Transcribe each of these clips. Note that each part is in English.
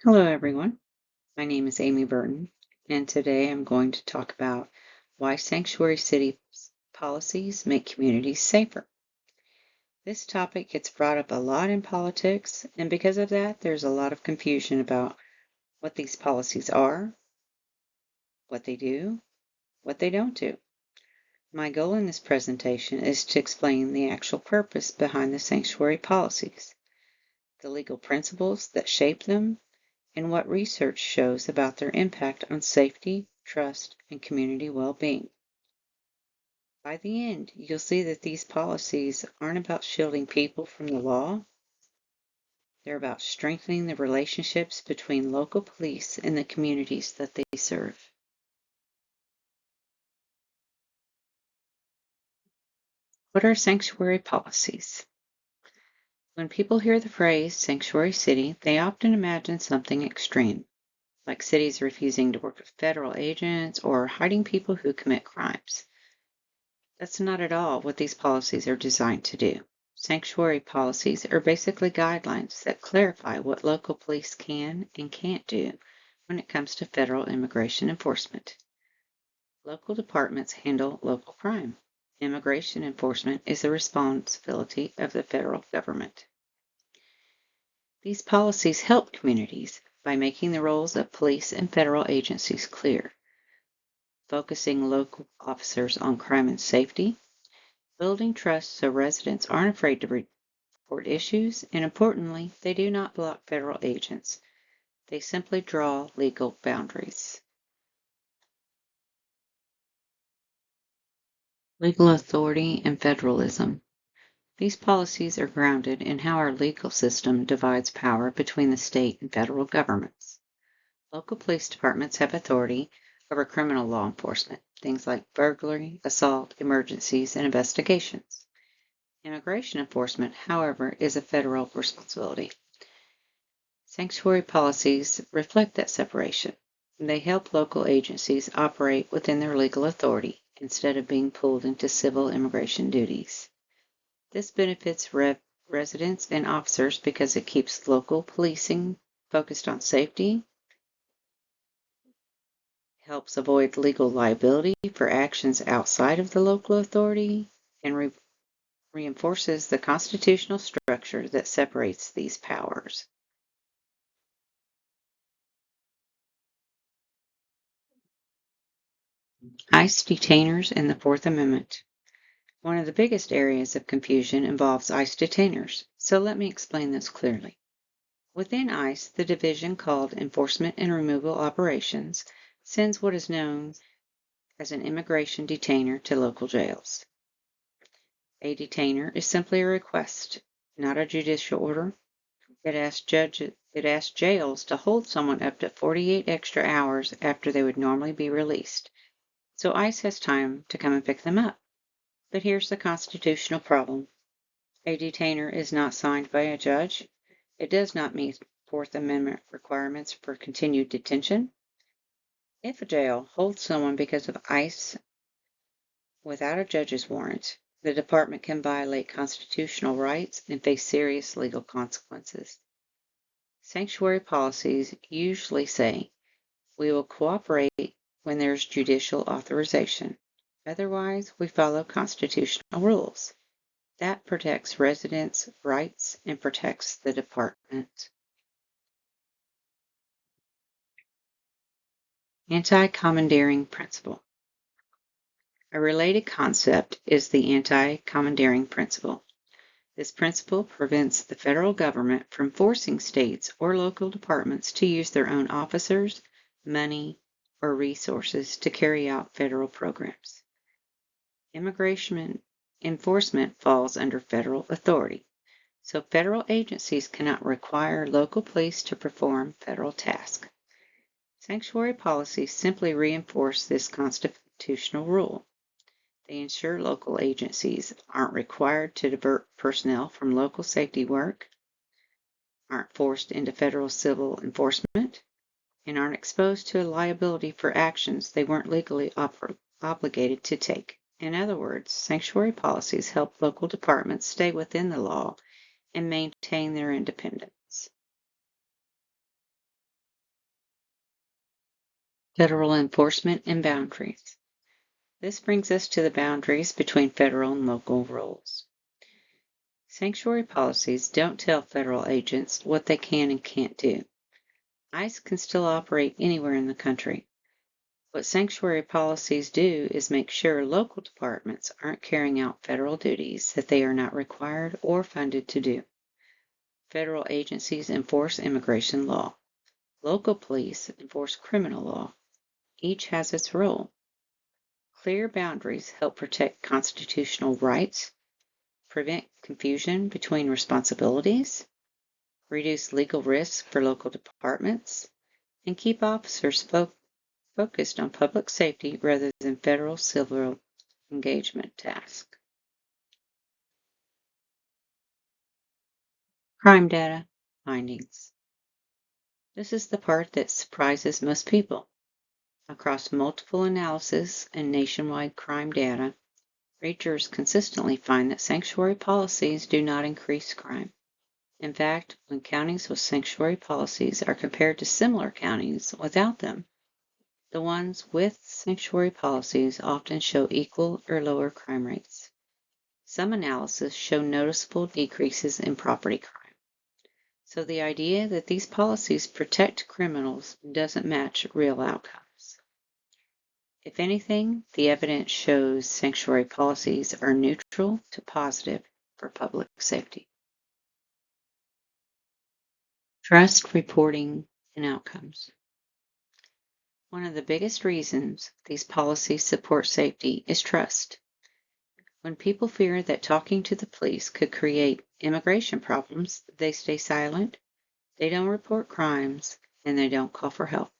Hello, everyone. My name is Amy Burton, and today I'm going to talk about why sanctuary city policies make communities safer. This topic gets brought up a lot in politics, and because of that, there's a lot of confusion about what these policies are, what they do, what they don't do. My goal in this presentation is to explain the actual purpose behind the sanctuary policies, the legal principles that shape them, and what research shows about their impact on safety, trust, and community well-being. By the end, you'll see that these policies aren't about shielding people from the law. They're about strengthening the relationships between local police and the communities that they serve. What are sanctuary policies? When people hear the phrase sanctuary city, they often imagine something extreme, like cities refusing to work with federal agents or hiding people who commit crimes. That's not at all what these policies are designed to do. Sanctuary policies are basically guidelines that clarify what local police can and can't do when it comes to federal immigration enforcement. Local departments handle local crime. Immigration enforcement is the responsibility of the federal government. These policies help communities by making the roles of police and federal agencies clear, focusing local officers on crime and safety, building trust so residents aren't afraid to report issues, and importantly, they do not block federal agents. They simply draw legal boundaries. Legal authority and federalism. These policies are grounded in how our legal system divides power between the state and federal governments. Local police departments have authority over criminal law enforcement, things like burglary, assault, emergencies, and investigations. Immigration enforcement, however, is a federal responsibility. Sanctuary policies reflect that separation. They help local agencies operate within their legal authority instead of being pulled into civil immigration duties. This benefits residents and officers because it keeps local policing focused on safety, helps avoid legal liability for actions outside of the local authority, and reinforces the constitutional structure that separates these powers. ICE detainers and the Fourth Amendment. One of the biggest areas of confusion involves ICE detainers, so let me explain this clearly. Within ICE, the division called Enforcement and Removal Operations sends what is known as an immigration detainer to local jails. A detainer is simply a request, not a judicial order. It asks jails to hold someone up to 48 extra hours after they would normally be released, so ICE has time to come and pick them up. But here's the constitutional problem. A detainer is not signed by a judge. It does not meet Fourth Amendment requirements for continued detention. If a jail holds someone because of ICE without a judge's warrant, the department can violate constitutional rights and face serious legal consequences. Sanctuary policies usually say, we will cooperate when there's judicial authorization. Otherwise, we follow constitutional rules. That protects residents' rights and protects the department. Anti-commandeering principle. A related concept is the anti-commandeering principle. This principle prevents the federal government from forcing states or local departments to use their own officers, money, or resources to carry out federal programs. Immigration enforcement falls under federal authority, so federal agencies cannot require local police to perform federal tasks. Sanctuary policies simply reinforce this constitutional rule. They ensure local agencies aren't required to divert personnel from local safety work, aren't forced into federal civil enforcement, and aren't exposed to liability for actions they weren't legally obligated to take. In other words, sanctuary policies help local departments stay within the law and maintain their independence. Federal enforcement and boundaries. This brings us to the boundaries between federal and local rules. Sanctuary policies don't tell federal agents what they can and can't do. ICE can still operate anywhere in the country. What sanctuary policies do is make sure local departments aren't carrying out federal duties that they are not required or funded to do. Federal agencies enforce immigration law. Local police enforce criminal law. Each has its role. Clear boundaries help protect constitutional rights, prevent confusion between responsibilities, reduce legal risks for local departments, and keep officers focused on public safety rather than federal civil engagement tasks. Crime data findings. This is the part that surprises most people. Across multiple analyses and nationwide crime data, researchers consistently find that sanctuary policies do not increase crime. In fact, when counties with sanctuary policies are compared to similar counties without them, the ones with sanctuary policies often show equal or lower crime rates. Some analyses show noticeable decreases in property crime. So the idea that these policies protect criminals doesn't match real outcomes. If anything, the evidence shows sanctuary policies are neutral to positive for public safety. Trust reporting and outcomes. One of the biggest reasons these policies support safety is trust. When people fear that talking to the police could create immigration problems, they stay silent, they don't report crimes, and they don't call for help.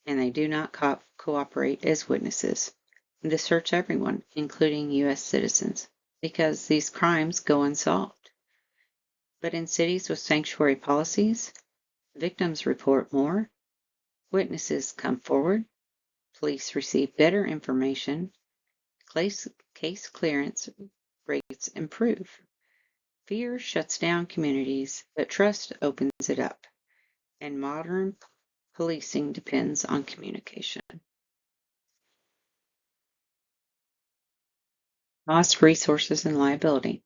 And they do not cooperate as witnesses. This hurts everyone, including U.S. citizens, because these crimes go unsolved. But in cities with sanctuary policies, victims report more, witnesses come forward, police receive better information, case clearance rates improve. Fear shuts down communities, but trust opens it up. And modern policing depends on communication. Cost, resources, and liability.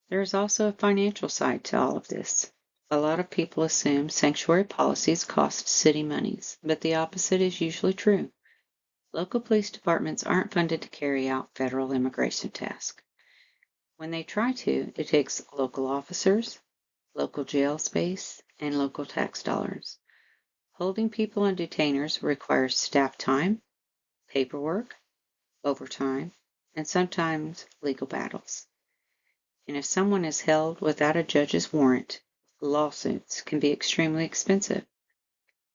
There is also a financial side to all of this. A lot of people assume sanctuary policies cost city monies, but the opposite is usually true. Local police departments aren't funded to carry out federal immigration tasks. When they try to, it takes local officers, local jail space, and local tax dollars. Holding people in detainers requires staff time, paperwork, overtime, and sometimes legal battles. And if someone is held without a judge's warrant, lawsuits can be extremely expensive.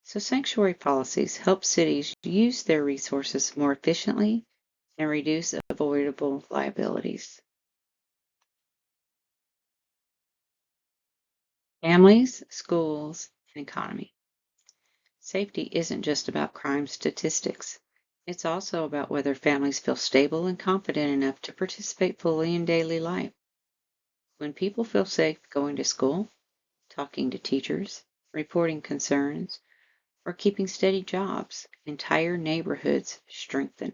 So sanctuary policies help cities use their resources more efficiently and reduce avoidable liabilities. Families, schools, and economy. Safety isn't just about crime statistics. It's also about whether families feel stable and confident enough to participate fully in daily life. When people feel safe going to school, talking to teachers, reporting concerns, or keeping steady jobs, entire neighborhoods strengthen.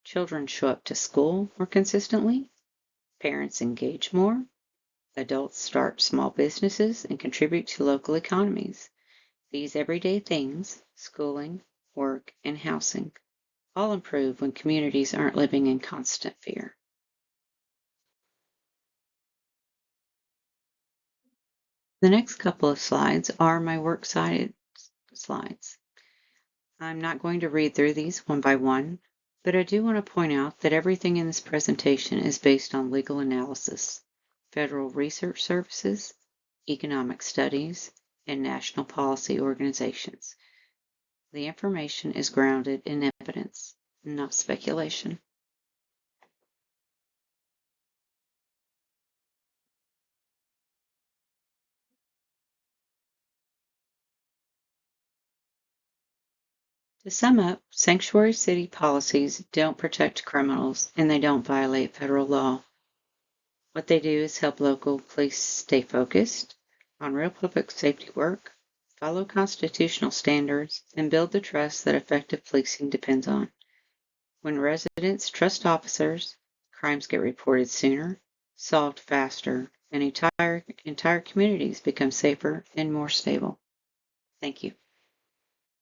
Children show up to school more consistently, parents engage more, adults start small businesses and contribute to local economies. These everyday things, schooling, work, and housing, all improve when communities aren't living in constant fear. The next couple of slides are my works cited slides. I'm not going to read through these one by one, but I do want to point out that everything in this presentation is based on legal analysis, federal research services, economic studies, and national policy organizations. The information is grounded in evidence, not speculation. To sum up, sanctuary city policies don't protect criminals and they don't violate federal law. What they do is help local police stay focused on real public safety work, follow constitutional standards, and build the trust that effective policing depends on. When residents trust officers, crimes get reported sooner, solved faster, and entire communities become safer and more stable. Thank you.